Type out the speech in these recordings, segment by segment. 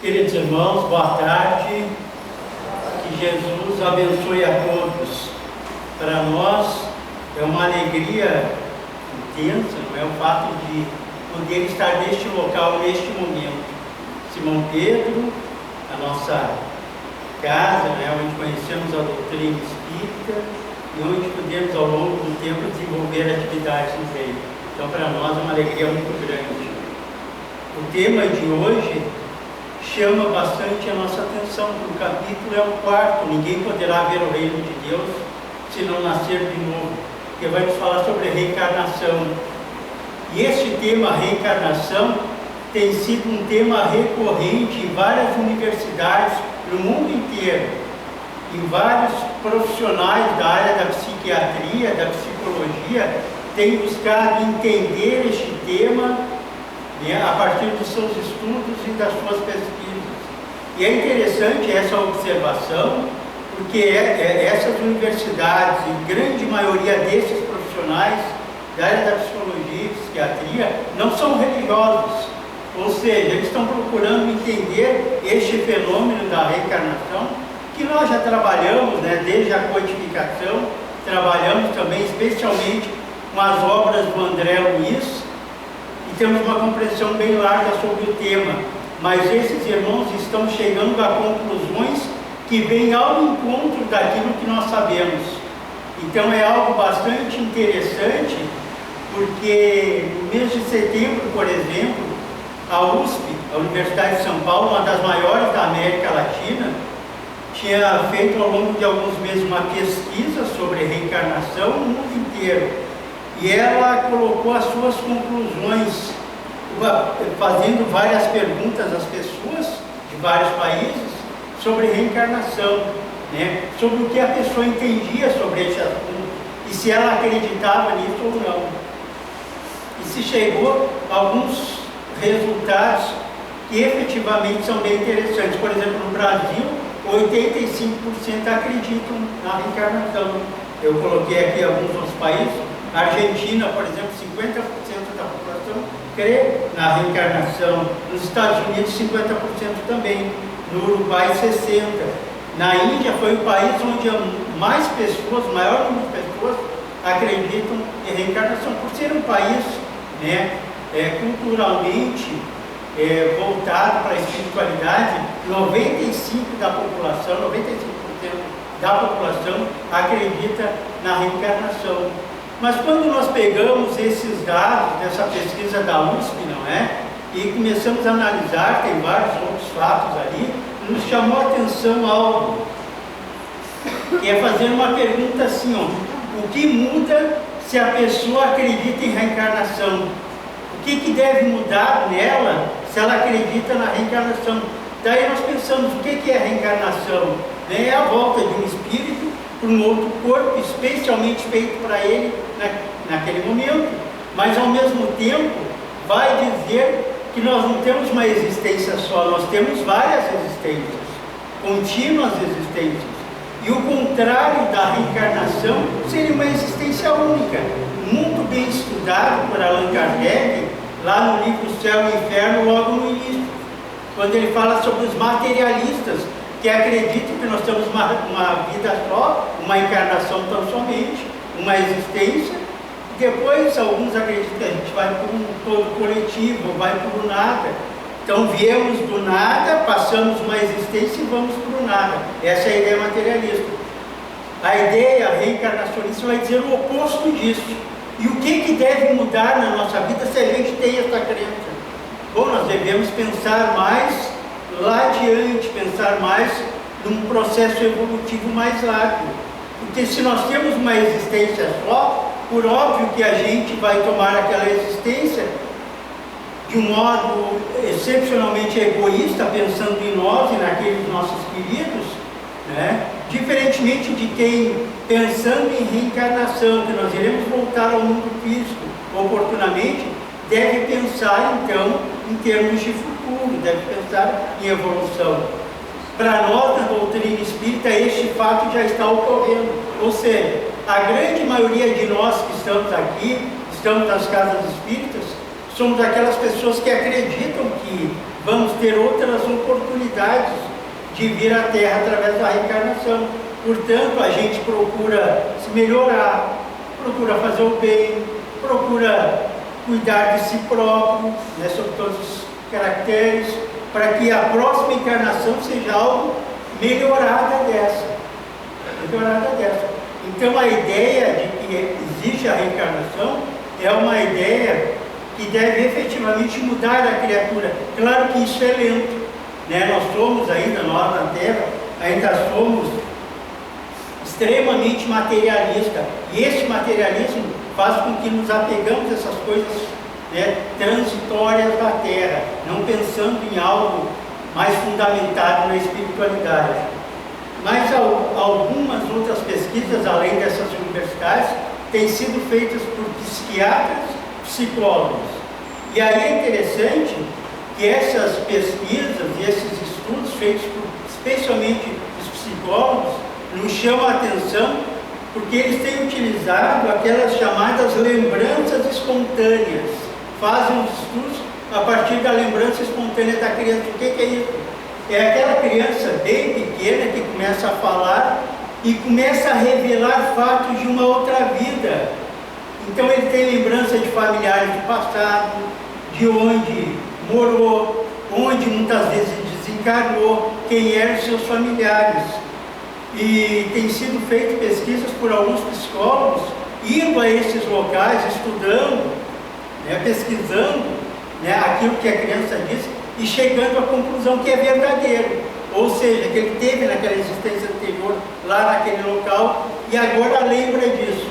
Queridos irmãos, boa tarde. Que Jesus abençoe a todos. Para nós é uma alegria intensa, não é, o fato de poder estar neste local, neste momento. Simão Pedro, a nossa casa, né, onde conhecemos a doutrina espírita e onde podemos ao longo do tempo desenvolver atividades no reino. Então, para nós é uma alegria muito grande. O tema de hoje chama bastante a nossa atenção, porque o capítulo é o 4, ninguém poderá ver o reino de Deus se não nascer de novo, que vai nos falar sobre reencarnação. E este tema, reencarnação, tem sido um tema recorrente em várias universidades no mundo inteiro, em vários profissionais da área da psiquiatria, da psicologia, têm buscado entender este tema, né, a partir dos seus estudos e das suas pesquisas. E é interessante essa observação, porque essas universidades, e grande maioria desses profissionais da área da psicologia e psiquiatria, não são religiosos, ou seja, eles estão procurando entender este fenômeno da reencarnação, que nós já trabalhamos, né, desde a codificação, trabalhamos também especialmente com as obras do André Luiz, e temos uma compreensão bem larga sobre o tema, mas esses irmãos estão chegando a conclusões que vêm ao encontro daquilo que nós sabemos. Então é algo bastante interessante, porque no mês de setembro, por exemplo, a USP, a Universidade de São Paulo, uma das maiores da América Latina, tinha feito ao longo de alguns meses uma pesquisa sobre reencarnação no mundo inteiro. E ela colocou as suas conclusões, fazendo várias perguntas às pessoas de vários países sobre reencarnação, né? Sobre o que a pessoa entendia sobre esse assunto e se ela acreditava nisso ou não. E se chegou a alguns resultados que efetivamente são bem interessantes. Por exemplo, no Brasil, 85% acreditam na reencarnação. Eu coloquei aqui alguns outros países. A Argentina, por exemplo, 50% da população crê na reencarnação. Nos Estados Unidos, 50% também. No Uruguai, 60%. Na Índia foi o país onde mais pessoas, o maior número de pessoas, acreditam em reencarnação. Por ser um país, né, culturalmente voltado para a espiritualidade, 95% da população acredita na reencarnação. Mas quando nós pegamos esses dados dessa pesquisa da USP, não é? E começamos a analisar, tem vários outros fatos ali, nos chamou a atenção algo, que é fazer uma pergunta assim, ó, o que muda se a pessoa acredita em reencarnação? O que deve mudar nela se ela acredita na reencarnação? Daí nós pensamos, o que é reencarnação? É a volta de um espírito para um outro corpo, especialmente feito para ele naquele momento, mas ao mesmo tempo vai dizer que nós não temos uma existência só, nós temos várias existências, contínuas existências. E o contrário da reencarnação seria uma existência única, muito bem estudado por Allan Kardec, lá no livro Céu e Inferno, logo no início, quando ele fala sobre os materialistas, que acreditam que nós temos uma vida só, uma encarnação tão somente, uma existência. Depois, alguns acreditam que a gente vai por um todo coletivo, vai por nada. Então, viemos do nada, passamos uma existência e vamos por nada. Essa é a ideia materialista. A ideia reencarnacionista vai dizer o oposto disso. E o que deve mudar na nossa vida se a gente tem essa crença? Bom, nós devemos pensar mais lá adiante, pensar mais num processo evolutivo mais largo. Porque se nós temos uma existência só, por óbvio que a gente vai tomar aquela existência de um modo excepcionalmente egoísta, pensando em nós e naqueles nossos queridos, né? Diferentemente de quem, pensando em reencarnação, que nós iremos voltar ao mundo físico oportunamente, deve pensar então em termos de futuro, deve pensar em evolução. Para nós, na doutrina espírita, este fato já está ocorrendo, ou seja, a grande maioria de nós que estamos aqui, estamos nas casas espíritas, somos aquelas pessoas que acreditam que vamos ter outras oportunidades de vir à Terra através da reencarnação. Portanto, a gente procura se melhorar, procura fazer o bem, procura cuidar de si próprio, né, sobre todos os caracteres, para que a próxima encarnação seja algo melhorada dessa. Então, a ideia de que existe a reencarnação é uma ideia que deve efetivamente mudar a criatura. Claro que isso é lento, né? Nós somos ainda, nós na Terra, ainda somos extremamente materialistas, e esse materialismo faz com que nos apegamos a essas coisas, né, transitórias da Terra, não pensando em algo mais fundamentado na espiritualidade. Mas algumas outras pesquisas, além dessas universitárias, têm sido feitas por psiquiatras, psicólogos. E aí é interessante que essas pesquisas e esses estudos feitos especialmente os psicólogos nos chamam a atenção porque eles têm utilizado aquelas chamadas lembranças espontâneas. Fazem os estudos a partir da lembrança espontânea da criança. O que é isso? É aquela criança bem pequena que começa a falar e começa a revelar fatos de uma outra vida. Então ele tem lembrança de familiares do passado, de onde morou, onde muitas vezes desencarnou, quem eram seus familiares. E tem sido feito pesquisas por alguns psicólogos, indo a esses locais, estudando, né, pesquisando, né, aquilo que a criança diz e chegando à conclusão que é verdadeiro. Ou seja, que ele teve naquela existência anterior, lá naquele local, e agora lembra disso.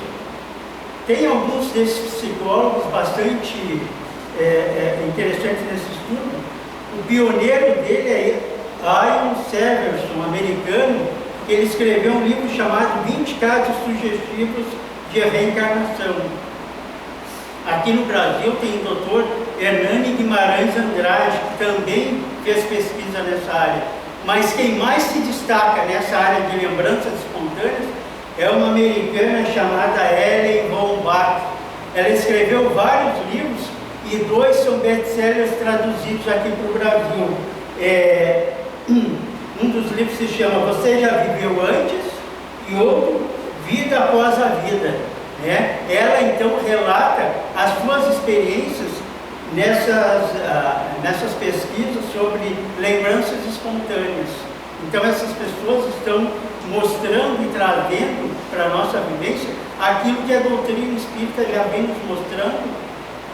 Tem alguns desses psicólogos bastante interessantes nesse estudo. O pioneiro dele é Ian Severson, americano, que ele escreveu um livro chamado 20 Casos Sugestivos de Reencarnação. Aqui no Brasil tem o Dr. Hernani Guimarães Andrade, que também fez pesquisa nessa área. Mas quem mais se destaca nessa área de lembranças espontâneas é uma americana chamada Ellen von Bach. Ela escreveu vários livros e 2 são best-sellers traduzidos aqui para o Brasil. Um dos livros se chama Você Já Viveu Antes? E outro, Vida Após a Vida. Né? Ela então relata as suas experiências nessas pesquisas sobre lembranças espontâneas. Então essas pessoas estão mostrando e trazendo para a nossa vivência aquilo que a doutrina espírita já vem nos mostrando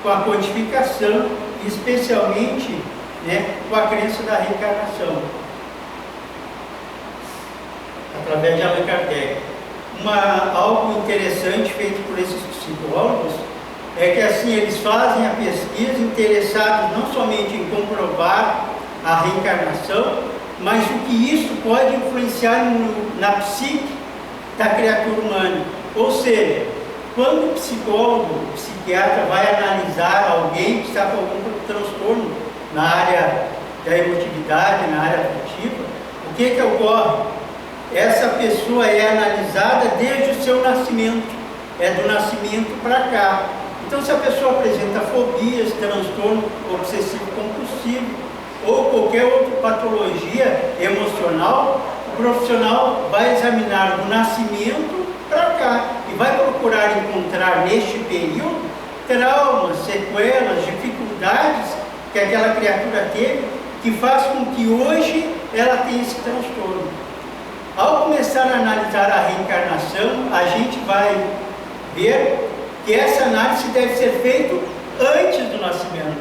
com a codificação, especialmente, né, com a crença da reencarnação, através de Allan Kardec. Algo interessante feito por esses psicólogos é que assim eles fazem a pesquisa interessados não somente em comprovar a reencarnação, mas o que isso pode influenciar na psique da criatura humana. Ou seja, quando o psicólogo, o psiquiatra vai analisar alguém que está com algum transtorno na área da emotividade, na área afetiva, o que ocorre? Essa pessoa é analisada desde o seu nascimento, é do nascimento para cá. Então, se a pessoa apresenta fobias, transtorno obsessivo compulsivo ou qualquer outra patologia emocional, o profissional vai examinar do nascimento para cá e vai procurar encontrar neste período traumas, sequelas, dificuldades que aquela criatura teve, que faz com que hoje ela tenha esse transtorno. Ao começar a analisar a reencarnação, a gente vai ver que essa análise deve ser feita antes do nascimento,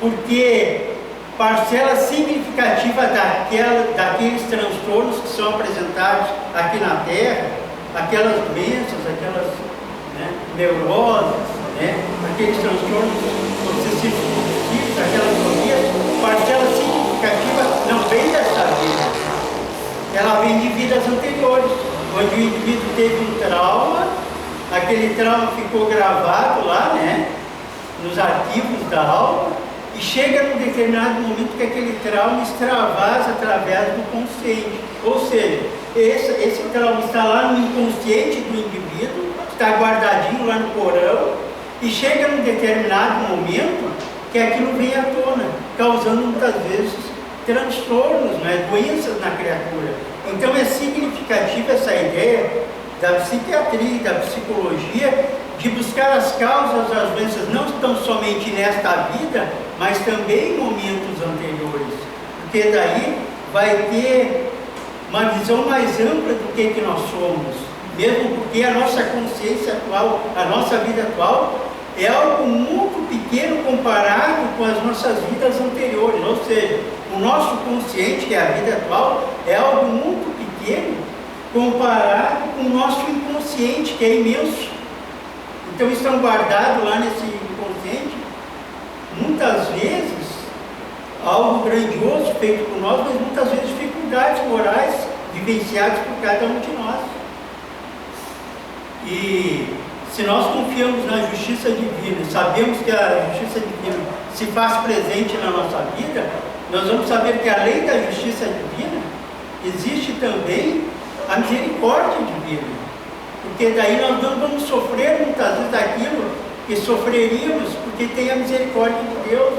porque parcela significativa daqueles transtornos que são apresentados aqui na Terra, aquelas doenças, aquelas, né, neuroses, né, aqueles transtornos obsessivos compulsivos, aquelas fobias, parcela significativa não vem dessa vida. Ela vem de vidas anteriores, onde o indivíduo teve um trauma, aquele trauma ficou gravado lá, né, nos arquivos da alma, e chega num determinado momento que aquele trauma extravasa através do consciente. Ou seja, esse trauma está lá no inconsciente do indivíduo, está guardadinho lá no porão, e chega num determinado momento que aquilo vem à tona. causando muitas vezes transtornos, né, doenças na criatura. Então é significativa essa ideia da psiquiatria, da psicologia, de buscar as causas das doenças, não tão somente nesta vida, mas também em momentos anteriores, porque daí vai ter uma visão mais ampla do que nós somos, mesmo porque a nossa consciência atual, a nossa vida atual, é algo muito pequeno comparado com as nossas vidas anteriores, ou seja, o nosso consciente, que é a vida atual, é algo muito pequeno comparado com o nosso inconsciente, que é imenso. Então estão guardados lá nesse inconsciente, muitas vezes, algo grandioso feito por nós, mas muitas vezes dificuldades morais vivenciadas por cada um de nós. E se nós confiamos na justiça divina, sabemos que a justiça divina se faz presente na nossa vida, nós vamos saber que além da justiça divina, existe também a misericórdia divina. Porque daí nós não vamos sofrer muitas vezes aquilo que sofreríamos, porque tem a misericórdia de Deus.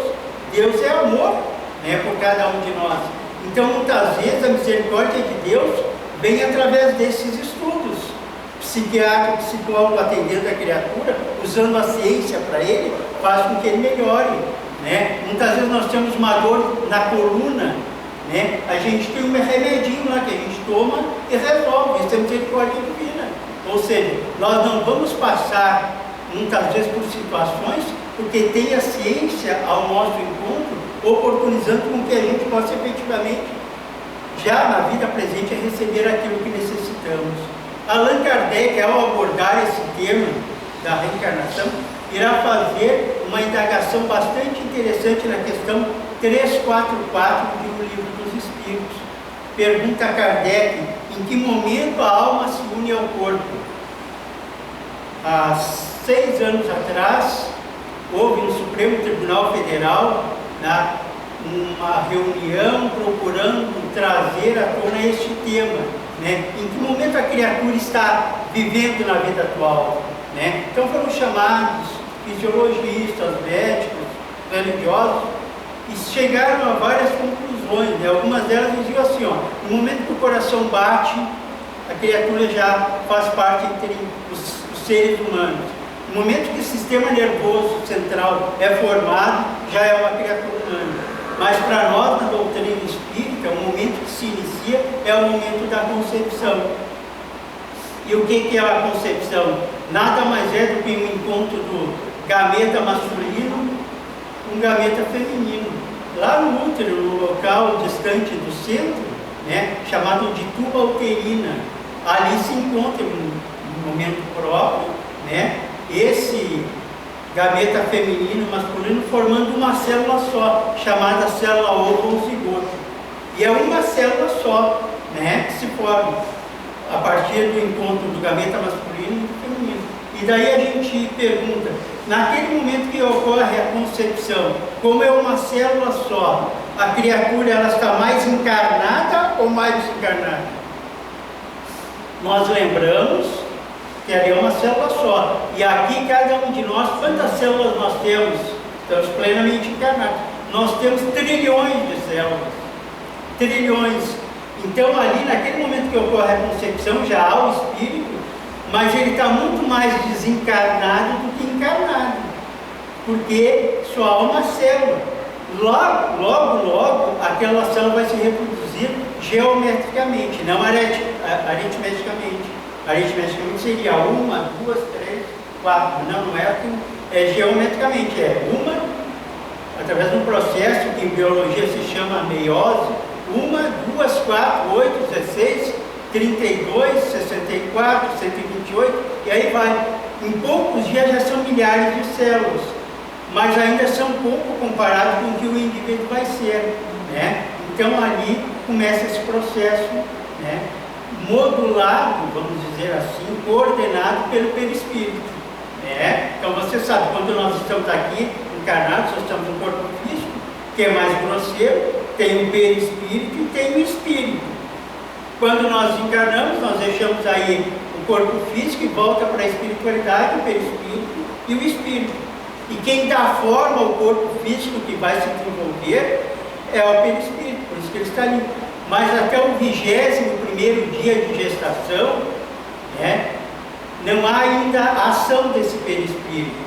Deus é amor, né, por cada um de nós. Então muitas vezes a misericórdia de Deus vem através desses estudos. Psiquiatra, psicólogo atendendo a criatura, usando a ciência para ele, faz com que ele melhore, né? Muitas vezes nós temos uma dor na coluna, né? A gente tem um remedinho lá que a gente toma e resolve. Isso é misericórdia divina. Ou seja, nós não vamos passar muitas vezes por situações porque tem a ciência ao nosso encontro, oportunizando com que a gente possa efetivamente, já na vida presente, receber aquilo que necessitamos. Allan Kardec, ao abordar esse tema da reencarnação, irá fazer uma indagação bastante interessante na questão 344 do Livro dos Espíritos. Pergunta a Kardec: em que momento a alma se une ao corpo? Há 6 anos atrás, houve no Supremo Tribunal Federal uma reunião procurando trazer à tona este tema, né? Em que momento a criatura está vivendo na vida atual, né? Então foram chamados fisiologistas, médicos, religiosos, e chegaram a várias conclusões, né? Algumas delas diziam assim, ó, no momento que o coração bate, a criatura já faz parte entre os seres humanos. No momento que o sistema nervoso central é formado, já é uma criatura humana. Mas para nós, na doutrina espírita, o momento que se inicia é o momento da concepção. E o que é a concepção? Nada mais é do que um encontro do gameta masculino com gameta feminino. Lá no útero, no local distante do centro, né, chamado de tuba uterina, ali se encontra um momento próprio, né, esse gameta feminino e masculino formando uma célula só, chamada célula ovo ou zigoto. E é uma célula só, né, que se forma a partir do encontro do gameta masculino e do feminino. E daí a gente pergunta, naquele momento que ocorre a concepção, como é uma célula só, a criatura ela está mais encarnada ou mais desencarnada? Nós lembramos que ali é uma célula só. E aqui cada um de nós, quantas células nós temos? Estamos plenamente encarnados. Nós temos trilhões de células. Trilhões. Então ali, naquele momento que ocorre a concepção, já há o espírito, mas ele está muito mais desencarnado do que encarnado. Porque só há uma célula. Logo, aquela célula vai se reproduzir geometricamente, não aritmeticamente. Aritmeticamente seria 1, 2, 3, 4. Não é assim, é geometricamente, é uma, através de um processo que em biologia se chama meiose, 1, 2, 4, 8, 16, 32, 64, 128, e aí vai. Em poucos dias já são milhares de células, mas ainda são pouco comparados com o que o indivíduo vai ser, né? Então ali começa esse processo, né, modulado, vamos dizer assim, coordenado pelo perispírito, né? Então você sabe, quando nós estamos aqui encarnados, nós estamos no corpo físico, que é mais grosseiro, tem o perispírito e tem o espírito. Quando nós encarnamos, nós deixamos aí o corpo físico e volta para a espiritualidade, o perispírito e o espírito. E quem dá forma ao corpo físico que vai se desenvolver é o perispírito, por isso que ele está ali. Mas até o 21º dia de gestação, né, não há ainda ação desse perispírito.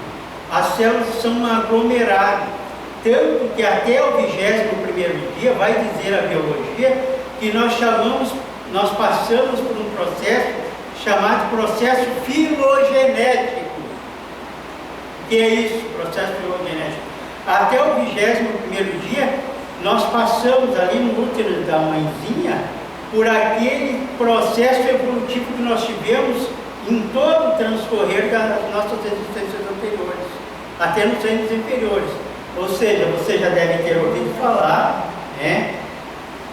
As células são um aglomerado, tanto que até o 21º dia, vai dizer a biologia, que nós passamos por um processo chamado processo filogenético. O que é isso, processo filogenético? Até o 21º dia, nós passamos ali no útero da mãezinha por aquele processo evolutivo que nós tivemos em todo o transcorrer das nossas existências anteriores, até nos reinos inferiores. Ou seja, você já deve ter ouvido falar, né,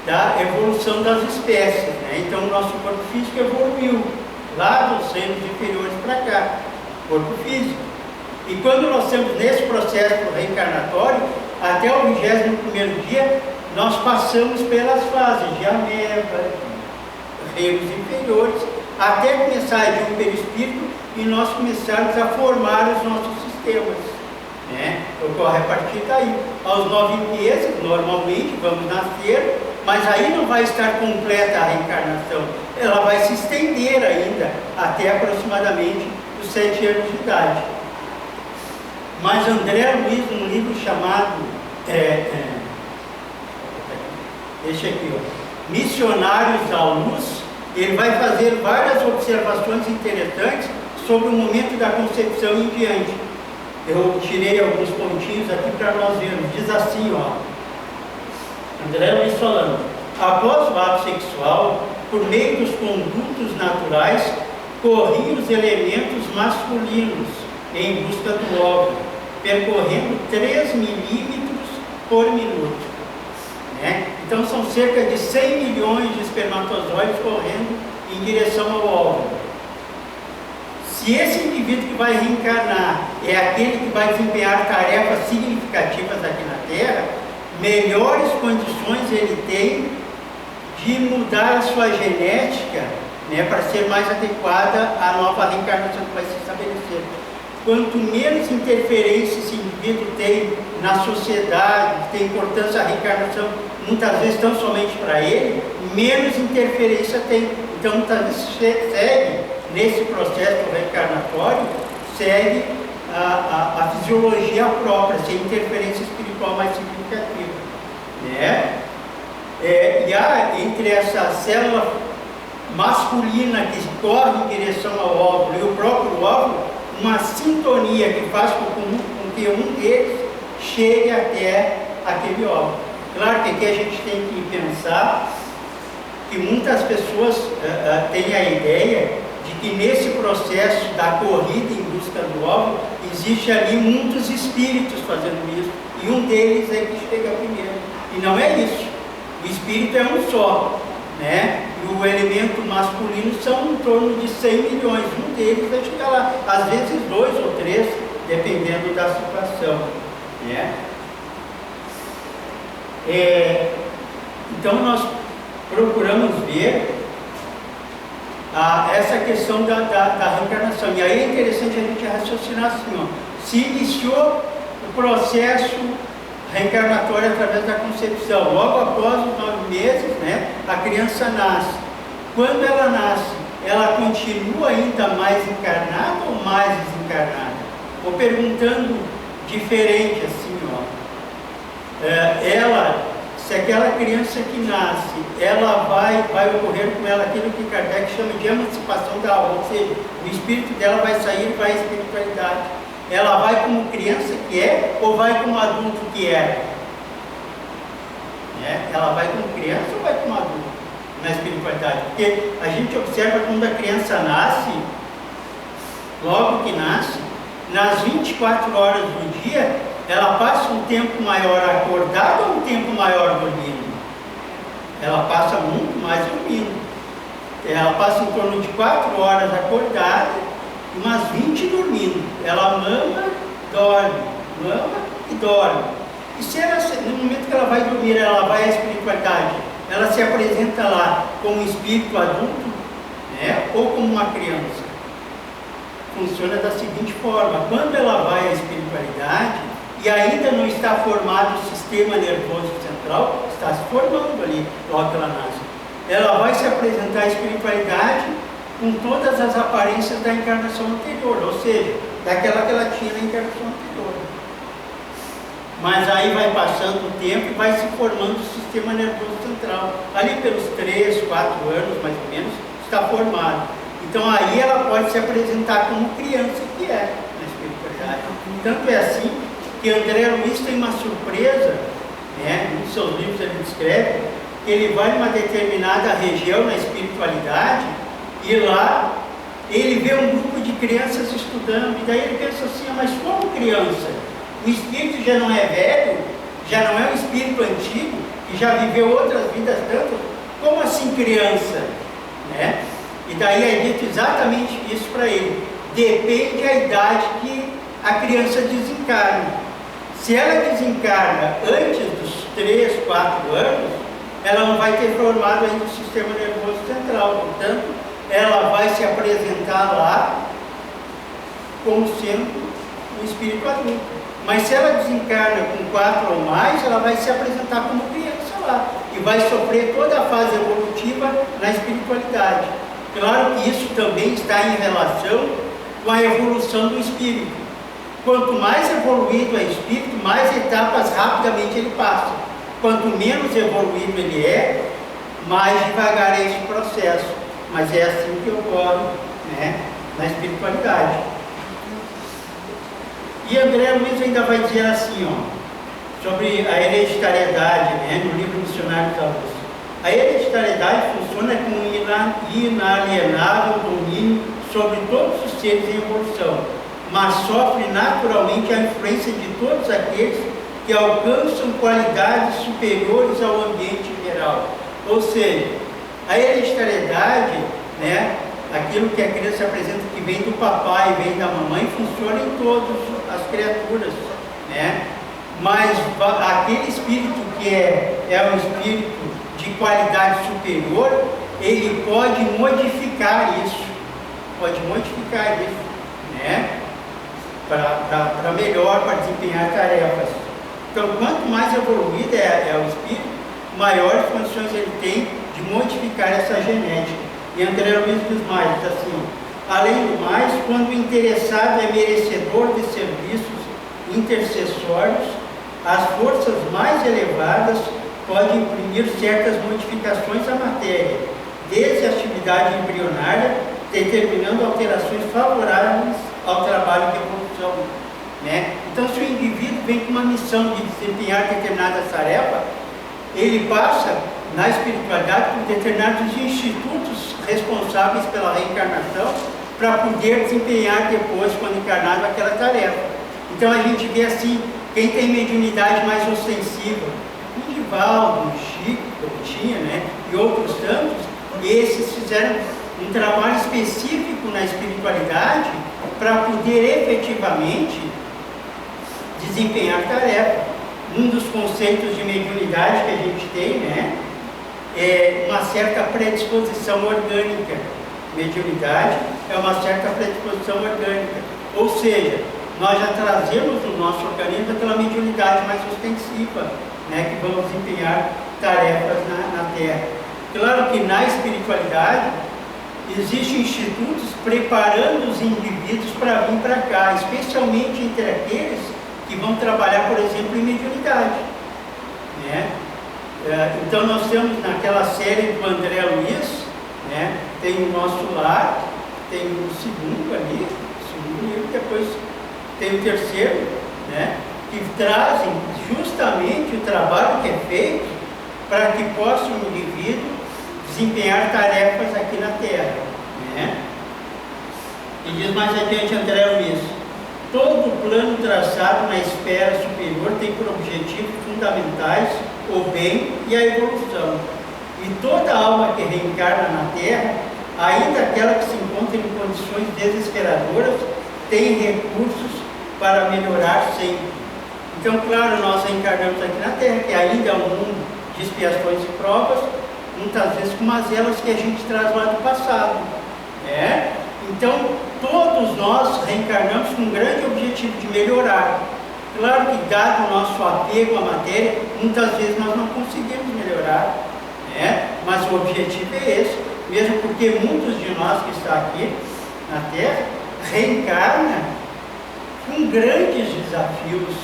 da evolução das espécies, né? Então o nosso corpo físico evoluiu lá dos reinos inferiores para cá, corpo físico. E quando nós estamos nesse processo reencarnatório, até o 21º dia, nós passamos pelas fases de ameba, reinos inferiores, até começar a vir o perispírito e nós começarmos a formar os nossos sistemas, né? Ocorre a partir daí. Aos 9 meses, normalmente, vamos nascer, mas aí não vai estar completa a reencarnação, ela vai se estender ainda até aproximadamente os 7 anos de idade. Mas André Luiz, num livro chamado este aqui, ó, Missionários à Luz, ele vai fazer várias observações interessantes sobre o momento da concepção em diante. Eu tirei alguns pontinhos aqui para nós vermos. Diz assim, ó, André Luiz falando: após o ato sexual, por meio dos condutos naturais, corriam os elementos masculinos em busca do óvulo, percorrendo 3 milímetros por minuto, né? Então são cerca de 100 milhões de espermatozoides correndo em direção ao óvulo. Se esse indivíduo que vai reencarnar é aquele que vai desempenhar tarefas significativas aqui na Terra, melhores condições ele tem de mudar a sua genética, né, para ser mais adequada à nova reencarnação que vai se estabelecer. Quanto menos interferência esse indivíduo tem na sociedade, tem importância a reencarnação, muitas vezes tão somente para ele, menos interferência tem. Então, muitas vezes segue, nesse processo reencarnatório, segue a fisiologia própria, sem interferência espiritual mais significativa, né? E há entre essa célula masculina que corre em direção ao óvulo e o próprio óvulo, uma sintonia que faz com que um deles chegue até aquele óvulo. Claro que aqui a gente tem que pensar que muitas pessoas têm a ideia de que nesse processo da corrida em busca do óvulo, existe ali muitos espíritos fazendo isso, e um deles é que chega primeiro. E não é isso. O espírito é um só, né? E o elemento masculino são em torno de 100 milhões. Um deles vai chegar lá, às vezes 2 ou 3, dependendo da situação, né? Então nós procuramos ver essa questão da reencarnação. E aí é interessante a gente raciocinar assim, ó. Se iniciou o processo reencarnatório através da concepção. Logo após os 9 meses, né, a criança nasce. Quando ela nasce, ela continua ainda mais encarnada ou mais desencarnada? Vou perguntando diferente assim, ó. Se aquela criança que nasce, ela vai ocorrer com ela aquilo que Kardec chama de emancipação da alma, ou seja, o espírito dela vai sair para a espiritualidade. Ela vai como criança que é ou vai como adulto que é? Ela vai como criança ou vai como adulto na espiritualidade? Porque a gente observa quando a criança nasce, logo que nasce, nas 24 horas do dia, ela passa um tempo maior acordada ou um tempo maior dormindo? Ela passa muito mais dormindo. Ela passa em torno de 4 horas acordada, umas 20 dormindo. Ela mama, e dorme. E se ela, no momento que ela vai dormir, ela vai à espiritualidade, ela se apresenta lá como um espírito adulto, né, ou como uma criança? funciona da seguinte forma: quando ela vai à espiritualidade e ainda não está formado o sistema nervoso central, está se formando ali, logo que ela nasce, ela vai se apresentar à espiritualidade com todas as aparências da encarnação anterior, ou seja, daquela que ela tinha na encarnação anterior. Mas aí vai passando o tempo e vai se formando o sistema nervoso central. Ali pelos 3, 4 anos, mais ou menos, está formado. Então aí ela pode se apresentar como criança que é na espiritualidade. Tanto é assim que André Luiz tem uma surpresa, né? Nos seus livros ele descreve que ele vai numa determinada região na espiritualidade e lá ele vê um grupo de crianças estudando, e daí ele pensa assim: mas como criança? O espírito já não é velho, já não é um espírito antigo, que já viveu outras vidas tantas, como assim criança? Né? E daí é dito exatamente isso para ele: depende da idade que a criança desencarna. Se ela desencarna antes dos 3, 4 anos, ela não vai ter formado ainda o sistema nervoso central, portanto, ela vai se apresentar lá como sendo um espírito adulto. Mas se ela desencarna com 4 ou mais, ela vai se apresentar como criança lá e vai sofrer toda a fase evolutiva na espiritualidade. Claro que isso também está em relação com a evolução do espírito. Quanto mais evoluído é o espírito, mais etapas rapidamente ele passa. Quanto menos evoluído ele é, mais devagar é esse processo. Mas é assim que ocorre, né, na espiritualidade. E André Luiz ainda vai dizer assim, ó, sobre a hereditariedade, né, no livro Missionário da Luz. A hereditariedade funciona com um inalienável domínio sobre todos os seres em evolução, mas sofre naturalmente a influência de todos aqueles que alcançam qualidades superiores ao ambiente geral. Ou seja, a hereditariedade, né, aquilo que a criança apresenta que vem do papai, vem da mamãe, funciona em todas as criaturas, né? Mas aquele espírito que é um espírito de qualidade superior, ele pode modificar isso, né? Para melhor, para desempenhar tarefas. Então, quanto mais evoluído é o espírito, maiores condições ele tem de modificar essa genética. E André Luiz diz mais, diz assim: além do mais, quando o interessado é merecedor de serviços intercessórios, as forças mais elevadas podem imprimir certas modificações à matéria, desde a atividade embrionária, determinando alterações favoráveis ao trabalho de evolução, né? Então, se o indivíduo vem com uma missão de desempenhar determinada tarefa, ele passa na espiritualidade por determinados institutos responsáveis pela reencarnação para poder desempenhar depois, quando encarnado, aquela tarefa. Então a gente vê assim, quem tem mediunidade mais ostensiva, o Divaldo, o Chico, que tinha, né, e outros tantos, esses fizeram um trabalho específico na espiritualidade para poder efetivamente desempenhar tarefa. Um dos conceitos de mediunidade que a gente tem, né, é uma certa predisposição orgânica. Mediunidade é uma certa predisposição orgânica, ou seja, nós já trazemos no nosso organismo aquela mediunidade mais ostensiva, né, que vamos desempenhar tarefas na Terra. Claro que na espiritualidade existem institutos preparando os indivíduos para vir para cá, especialmente entre aqueles que vão trabalhar, por exemplo, em mediunidade, né? Então nós temos naquela série do André Luiz, né, tem o Nosso Lar, tem o segundo ali, o segundo livro, depois tem o terceiro, né, que trazem justamente o trabalho que é feito para que possa o indivíduo desempenhar tarefas aqui na Terra, né? E diz mais adiante André Luiz: todo o plano traçado na esfera superior tem por objetivos fundamentais o bem e a evolução. E toda alma que reencarna na Terra, ainda aquela que se encontra em condições desesperadoras, tem recursos para melhorar sempre. Então, claro, nós reencarnamos aqui na Terra, que ainda é um mundo de expiações e provas, muitas vezes com mazelas que a gente traz lá do passado, né? Então, todos nós reencarnamos com um grande objetivo de melhorar. Claro que, dado o nosso apego à matéria, muitas vezes nós não conseguimos melhorar, né? Mas o objetivo é esse, mesmo porque muitos de nós que estão aqui na Terra reencarnam com grandes desafios.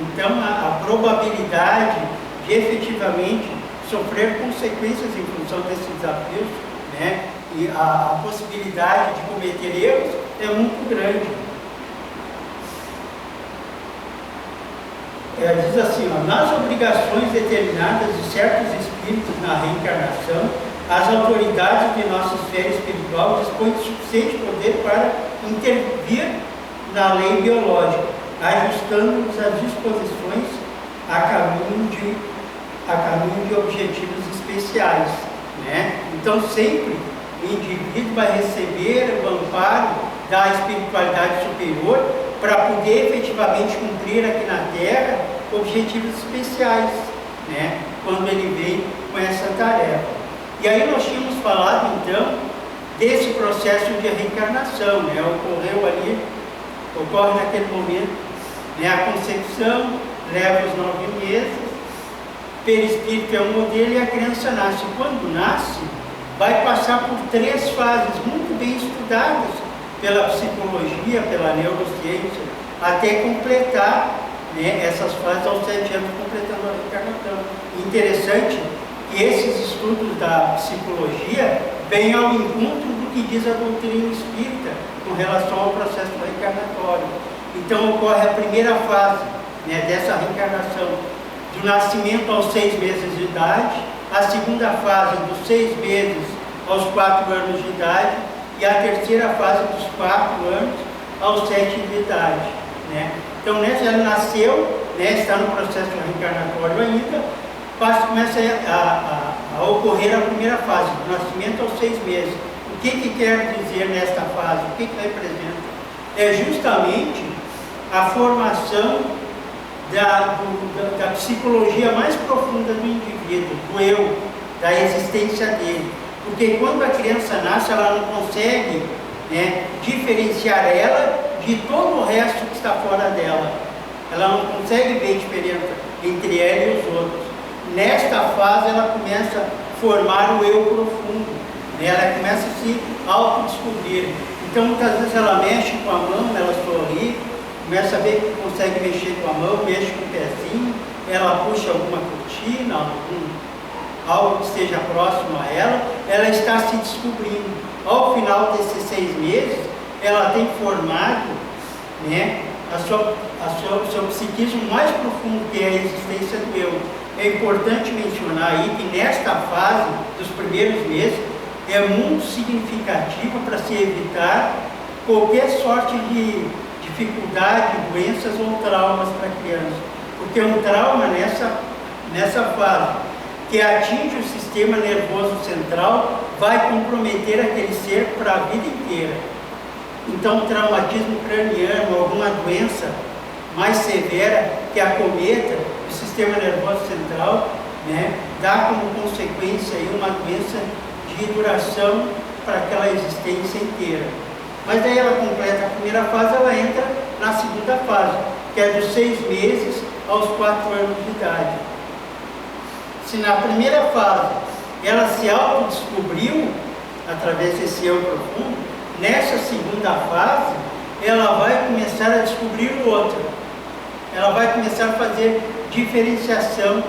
Então, a probabilidade de efetivamente sofrer consequências em função desses desafios, né? E a possibilidade de cometer erros é muito grande. Diz assim, ó, nas obrigações determinadas de certos espíritos na reencarnação, as autoridades de nossa esfera espiritual dispõem de suficiente poder para intervir na lei biológica, ajustando-nos às disposições a caminho de objetivos especiais, né? Então, sempre o indivíduo vai receber o amparo da espiritualidade superior para poder efetivamente cumprir aqui na Terra objetivos especiais, né? Quando ele vem com essa tarefa. E aí nós tínhamos falado, então, desse processo de reencarnação, né? Ocorre naquele momento, né? A concepção leva os 9 meses, perispírito é um modelo e a criança nasce. Quando nasce, vai passar por 3 fases muito bem estudadas pela psicologia, pela neurociência, até completar, né, essas fases aos 7 anos, completando a reencarnação. Interessante que esses estudos da psicologia vêm ao encontro do que diz a doutrina espírita com relação ao processo reencarnatório. Então ocorre a primeira fase, né, dessa reencarnação, do nascimento aos 6 meses de idade, a segunda fase dos 6 meses aos 4 anos de idade e a terceira fase dos 4 anos aos 7 de idade, né? Então, nessa ela nasceu, né, está no processo reencarnatório ainda, começa a ocorrer a primeira fase, do nascimento aos 6 meses. O que quer dizer nesta fase? O que representa? É justamente a formação da psicologia mais profunda do indivíduo, do eu, da existência dele. Porque quando a criança nasce, ela não consegue, né, diferenciar ela de todo o resto que está fora dela. Ela não consegue ver diferença entre ela e os outros. Nesta fase, ela começa a formar o eu profundo, né? Ela começa a se autodescobrir. Então, muitas vezes ela mexe com a mão, ela sorri, começa a ver que consegue mexer com a mão, mexe com o pezinho, ela puxa alguma cortina, algo que esteja próximo a ela está se descobrindo. Ao final desses 6 meses, ela tem formado, né, o seu psiquismo mais profundo, que é a existência do eu. É importante mencionar aí que nesta fase dos primeiros meses é muito significativa para se evitar qualquer sorte de dificuldade, doenças ou traumas para a criança. Porque um trauma nessa fase que atinge o sistema nervoso central vai comprometer aquele ser para a vida inteira. Então, traumatismo craniano, alguma doença mais severa que acometa o sistema nervoso central, né, dá como consequência aí uma doença de duração para aquela existência inteira. Mas daí ela completa a primeira fase, ela entra na segunda fase, que é dos 6 meses aos 4 anos de idade. Se na primeira fase ela se autodescobriu através desse eu profundo, nessa segunda fase ela vai começar a descobrir o outro. Ela vai começar a fazer diferenciação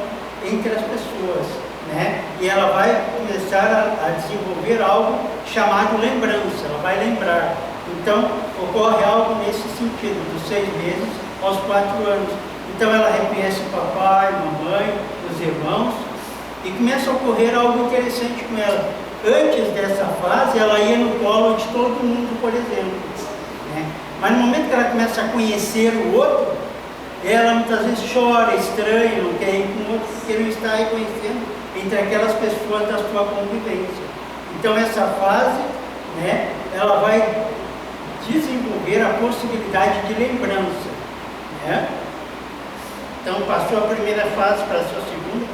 entre as pessoas, né? E ela vai começar a desenvolver algo chamado lembrança, ela vai lembrar. Então, ocorre algo nesse sentido, dos 6 meses aos 4 anos. Então, ela reconhece o papai, mamãe, os irmãos, e começa a ocorrer algo interessante com ela. Antes dessa fase, ela ia no colo de todo mundo, por exemplo, né? Mas no momento que ela começa a conhecer o outro, ela muitas vezes chora, estranha, não quer ir com o outro, porque não está reconhecendo entre aquelas pessoas da sua convivência. Então, essa fase, né, ela vai desenvolver a possibilidade de lembrança, né? Então, passou a primeira fase para a sua segunda,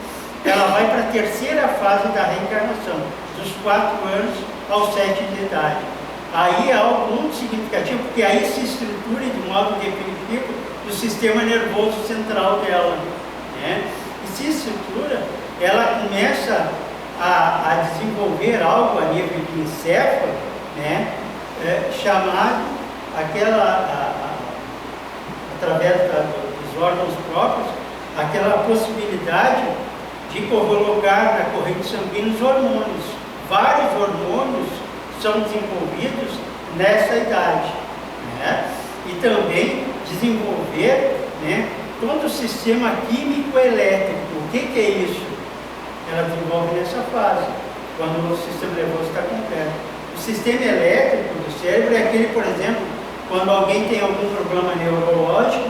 ela vai para a terceira fase da reencarnação, dos 4 anos aos 7 de idade. aí é algo muito significativo, porque aí se estrutura de modo definitivo o sistema nervoso central dela, né? E se estrutura, ela começa a desenvolver algo a nível de encéfalo, né? Chamado através dos órgãos próprios, aquela possibilidade de colocar na corrente sanguínea os hormônios. Vários hormônios são desenvolvidos nessa idade, né? E também desenvolver, né, todo o sistema químico-elétrico. O que é isso? Ela desenvolve nessa fase, quando o sistema nervoso está completo. O sistema elétrico do cérebro é aquele, por exemplo, quando alguém tem algum problema neurológico,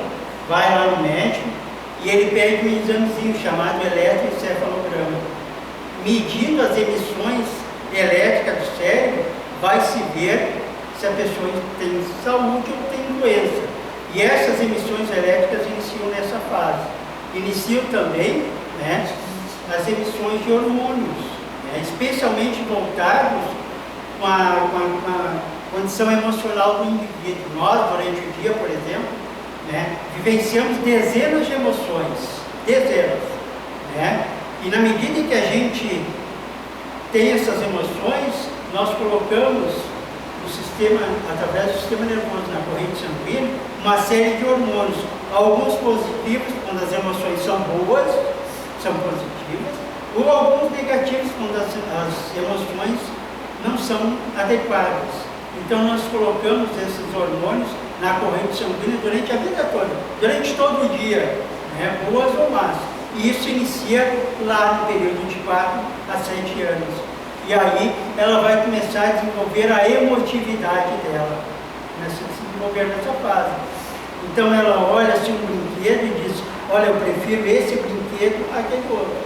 vai lá no médico e ele pede um examezinho chamado eletroencefalograma. Medindo as emissões elétricas do cérebro, vai se ver se a pessoa tem saúde ou tem doença. E essas emissões elétricas iniciam nessa fase. Iniciam também, né, as emissões de hormônios, né, especialmente voltados com a condição emocional do indivíduo. Nós, durante o dia, por exemplo, né, vivenciamos dezenas de emoções, dezenas, né? E na medida em que a gente tem essas emoções, nós colocamos o sistema, através do sistema nervoso, na corrente sanguínea, uma série de hormônios, alguns positivos quando as emoções são boas, são positivas, ou alguns negativos quando as emoções não são adequadas. Então nós colocamos esses hormônios na corrente sanguínea durante a vida toda, durante todo o dia, né, boas ou más. E isso inicia lá no período de 4 a 7 anos. E aí ela vai começar a desenvolver a emotividade dela, começa a se desenvolver nessa fase. Então ela olha assim um brinquedo e diz, olha, eu prefiro esse brinquedo àquele outro.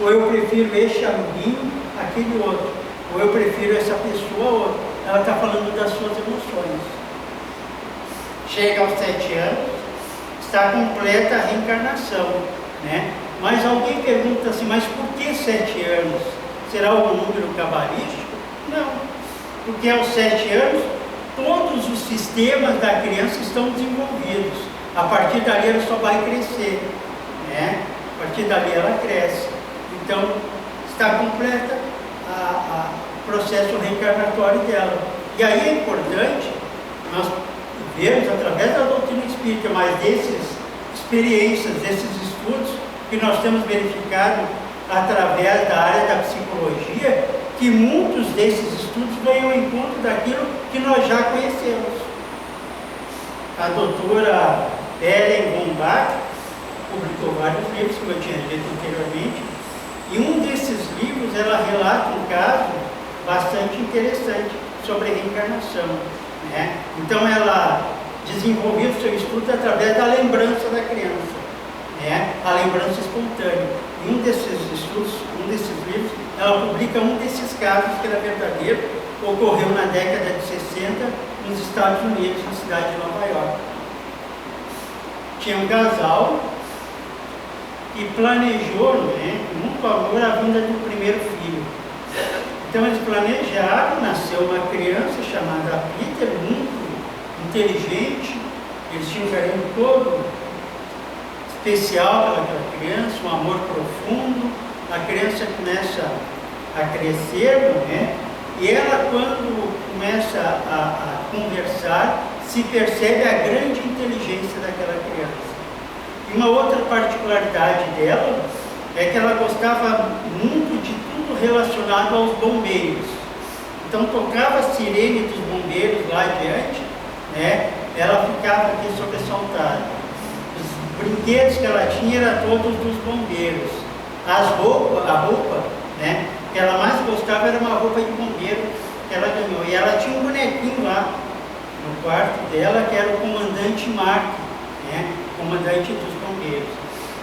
Ou eu prefiro esse amiguinho àquele outro. Ou eu prefiro essa pessoa ou outra. Ela está falando das suas emoções. Chega aos 7 anos, está completa a reencarnação, né? Mas alguém pergunta assim, mas por que 7 anos? Será um número cabalístico? Não, porque aos 7 anos todos os sistemas da criança estão desenvolvidos. A partir dali ela só vai crescer, né? A partir dali ela cresce. Então está completa o processo reencarnatório dela. E aí é importante nós vermos através da doutrina espírita, mas dessas experiências, desses estudos que nós temos verificado através da área da psicologia, que muitos desses estudos vêm ao encontro daquilo que nós já conhecemos. A doutora Ellen von Bach publicou vários livros, como eu tinha dito anteriormente, e um desses livros ela relata um caso bastante interessante sobre reencarnação, né? Então ela desenvolveu o seu estudo através da lembrança da criança, né? A lembrança espontânea. Em um desses estudos, um desses livros, ela publica um desses casos que era verdadeiro, ocorreu na década de 60 nos Estados Unidos, na cidade de Nova York. Tinha um casal que planejou, né, com muito amor, a vinda do primeiro filho. Então eles planejaram, nasceu uma criança chamada Peter, muito inteligente, eles tinham um carinho todo especial pelaquela criança, um amor profundo. A criança começa a crescer, né? E ela, quando começa a conversar, se percebe a grande inteligência daquela criança. E uma outra particularidade dela é que ela gostava muito de tudo relacionado aos bombeiros. Então tocava a sirene dos bombeiros lá adiante, né? Ela ficava aqui sobressaltada. Os brinquedos que ela tinha eram todos dos bombeiros. A roupa, né, que ela mais gostava era uma roupa de bombeiro que ela ganhou. E ela tinha um bonequinho lá no quarto dela que era o comandante Mark, né, comandante dos bombeiros.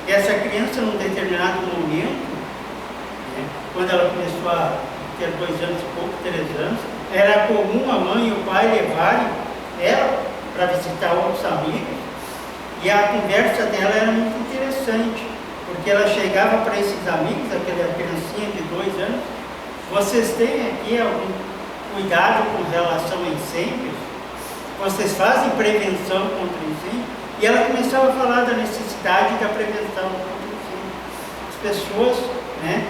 E essa criança, num determinado momento, né, quando ela começou a ter 2 anos e pouco, 3 anos, era comum a mãe e o pai levarem ela para visitar outros amigos, e a conversa dela era muito interessante, porque ela chegava para esses amigos, aquela criancinha de 2 anos, vocês têm aqui cuidado com relação a incêndios? Vocês fazem prevenção contra incêndio? E ela começava a falar da necessidade da prevenção contra incêndio. As pessoas, né,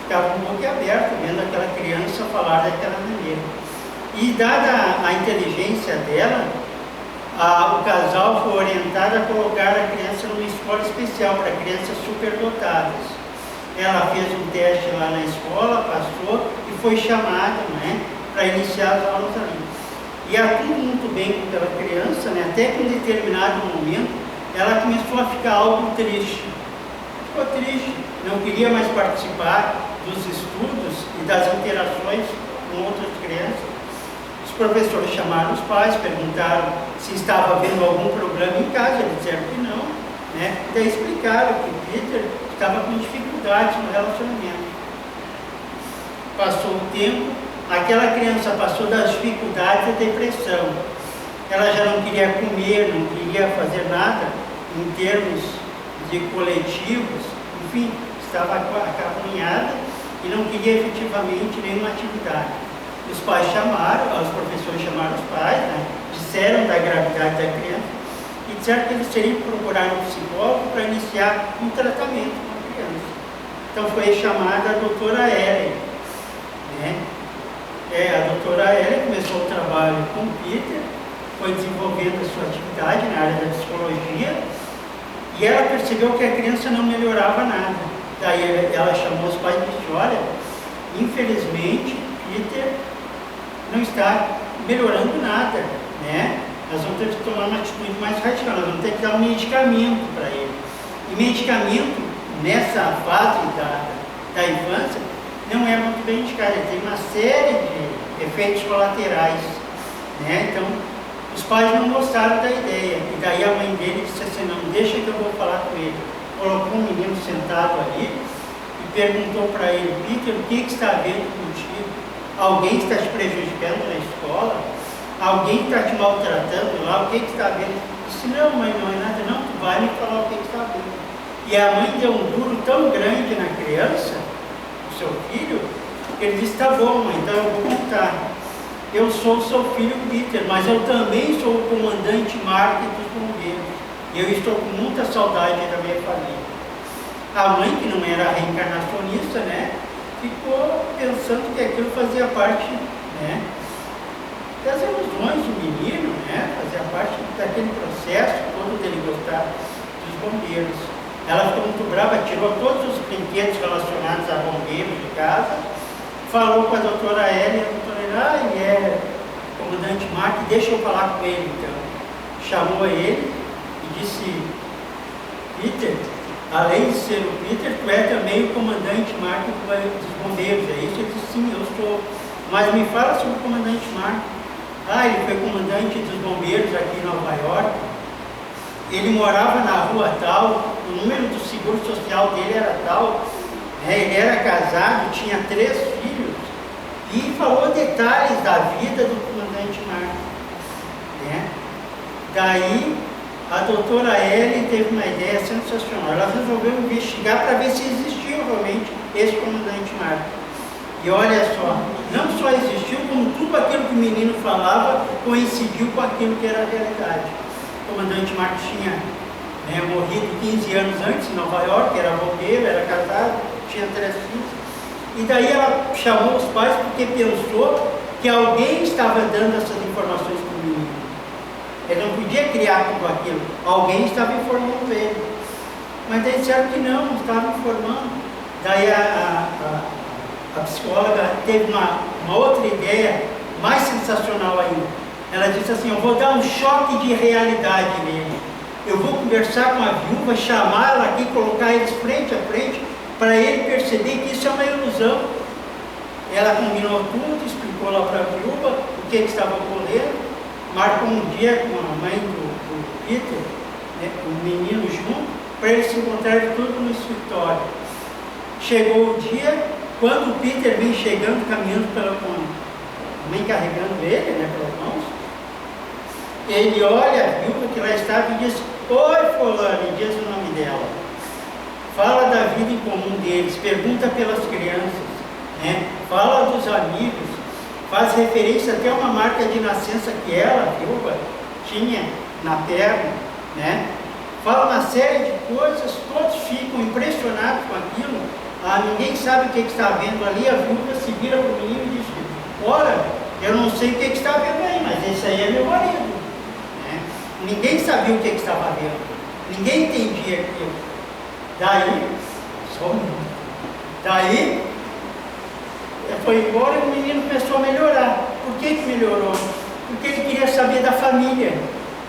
ficavam boquiabertas vendo aquela criança falar daquela maneira. E dada a inteligência dela, o casal foi orientado a colocar a criança numa escola especial para crianças superdotadas. Ela fez um teste lá na escola, passou e foi chamada, né, para iniciar as aulas ali. Ia tudo muito bem com aquela criança, né, até que em determinado momento ela começou a ficar algo triste. Ficou triste, não queria mais participar dos estudos e das interações com outras crianças. Os professores chamaram os pais, perguntaram se estava havendo algum problema em casa, eles disseram que não, né? Daí explicaram que Peter estava com dificuldades no relacionamento. Passou o tempo, aquela criança passou das dificuldades à depressão. Ela já não queria comer, não queria fazer nada em termos de coletivos, enfim, estava acabrunhada e não queria efetivamente nenhuma atividade. Os pais chamaram, os professores chamaram os pais, né, disseram da gravidade da criança e disseram que eles teriam que procurar um psicólogo para iniciar um tratamento com a criança. Então foi chamada a doutora Ellen, né? A doutora Ellen começou o trabalho com o Peter, foi desenvolvendo a sua atividade na área da psicologia e ela percebeu que a criança não melhorava nada. Daí ela chamou os pais e disse: olha, infelizmente Peter não está melhorando nada, né? Nós vamos ter que tomar uma atitude mais radical, nós vamos ter que dar um medicamento para ele. E medicamento, nessa fase da infância, não é muito bem indicado, ele tem uma série de efeitos colaterais, né? Então, os pais não gostaram da ideia, e daí a mãe dele disse assim: não, deixa que eu vou falar com ele. Colocou um menino sentado ali e perguntou para ele: Peter, o que está havendo contigo? Alguém está te prejudicando na escola? Alguém está te maltratando lá? O que está havendo? Disse: não, mãe, não é nada. Não, tu vai me falar o que está havendo. E a mãe deu um duro tão grande na criança, o seu filho, que ele disse: tá bom, mãe, então eu vou contar. Eu sou o seu filho Peter, mas eu também sou o comandante Mark dos bombeiros. E eu estou com muita saudade da minha família. A mãe, que não era reencarnacionista, né, ficou pensando que aquilo fazia parte, né, das ilusões do menino, né, fazia parte daquele processo todo dele gostar dos bombeiros. Ela ficou muito brava, tirou todos os brinquedos relacionados a bombeiros de casa, falou com a doutora Ellen, a doutora Ellen: ele é comandante Mark, deixa eu falar com ele então. Chamou ele e disse: Peter, além de ser o Peter, tu é também o comandante Mark dos bombeiros, é isso? Ele disse: sim, eu sou. Mas me fala sobre o comandante Mark. Ele foi comandante dos bombeiros aqui em Nova York. Ele morava na rua tal, o número do seguro social dele era tal, né? Ele era casado, tinha 3 filhos, e falou detalhes da vida do comandante Mark, né? Daí a doutora Ellen teve uma ideia sensacional. Ela resolveu investigar para ver se existiu realmente esse comandante Mark. E olha só, não só existiu, como tudo aquilo que o menino falava coincidiu com aquilo que era a realidade. O comandante Mark tinha, né, morrido 15 anos antes em Nova York, era bombeiro, era casado, tinha 3 filhos. E daí ela chamou os pais porque pensou que alguém estava dando essas informações para o menino. Ele não podia criar tudo aquilo, alguém estava informando ele. Mas daí disseram que não estava informando. Daí a psicóloga teve uma outra ideia mais sensacional ainda. Ela disse assim: eu vou dar um choque de realidade nele. Eu vou conversar com a viúva, chamá-la aqui, colocar eles frente a frente, para ele perceber que isso é uma ilusão. Ela combinou tudo, explicou lá para a viúva o que estava ocorrendo, marcou um dia com a mãe do Peter, né, o menino junto, para eles se encontrarem tudo no escritório. Chegou o dia, quando o Peter vem chegando, caminhando pela a mãe carregando ele, né, pelas mãos, ele olha a viúva que lá estava e diz: oi, fulano, e diz o nome dela. Fala da vida em comum deles, pergunta pelas crianças, né? Fala dos amigos, faz referência até a uma marca de nascença que ela, a viúva, tinha na perna, né? Fala uma série de coisas, todos ficam impressionados com aquilo. Ninguém sabe o que está vendo ali. A viúva se vira para o menino e diz: ora, eu não sei o que está vendo aí, mas esse aí é meu marido, né? Ninguém sabia o que estava vendo, ninguém entendia aquilo. Daí, foi embora e o menino começou a melhorar. Por que melhorou? Porque ele queria saber da família.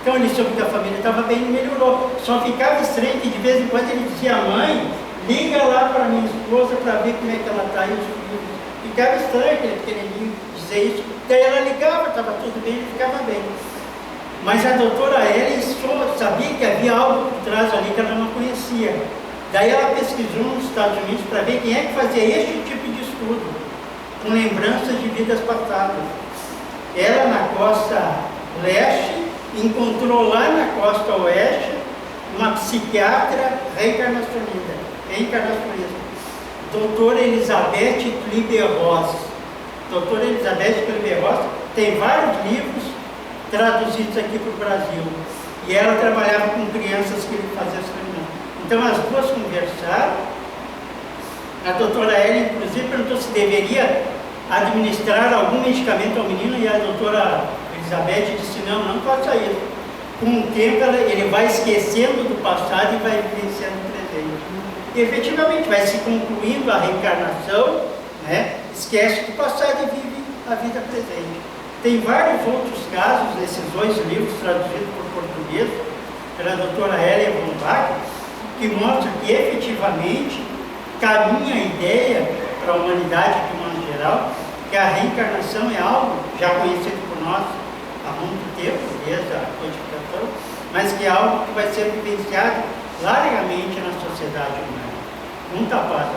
Então ele soube que a família estava bem e melhorou. Só ficava estranho que de vez em quando ele dizia: mãe, liga lá para minha esposa para ver como é que ela está e os filhos. Ficava estranho aquele pequenininho dizer isso. Daí ela ligava, estava tudo bem, ele ficava bem. Mas a doutora Ellen só sabia que havia algo por trás ali que ela não conhecia. Daí ela pesquisou nos Estados Unidos para ver quem é que fazia este tipo de estudo, com lembranças de vidas passadas. Ela, na costa leste, encontrou lá na costa oeste uma psiquiatra reencarnacionista, doutora Elizabeth Kliber-Ross. Doutora Elizabeth Kliber-Ross tem vários livros traduzidos aqui para o Brasil, e ela trabalhava com crianças que ele fazia experimento. Então as duas conversaram. A doutora Ellen, inclusive, perguntou se deveria administrar algum medicamento ao menino, e a doutora Elizabeth disse: não, não faça isso. Com o tempo ele vai esquecendo do passado e vai vivenciando o presente. E efetivamente vai se concluindo a reencarnação, né? Esquece do passado e vive a vida presente. Tem vários outros casos nesses dois livros traduzidos por português pela doutora Hélia von Bach, que mostra que efetivamente caminha a ideia para a humanidade de modo geral, que a reencarnação é algo já conhecido por nós há muito tempo, desde a codificação, mas que é algo que vai ser vivenciado largamente na sociedade humana. Muita paz.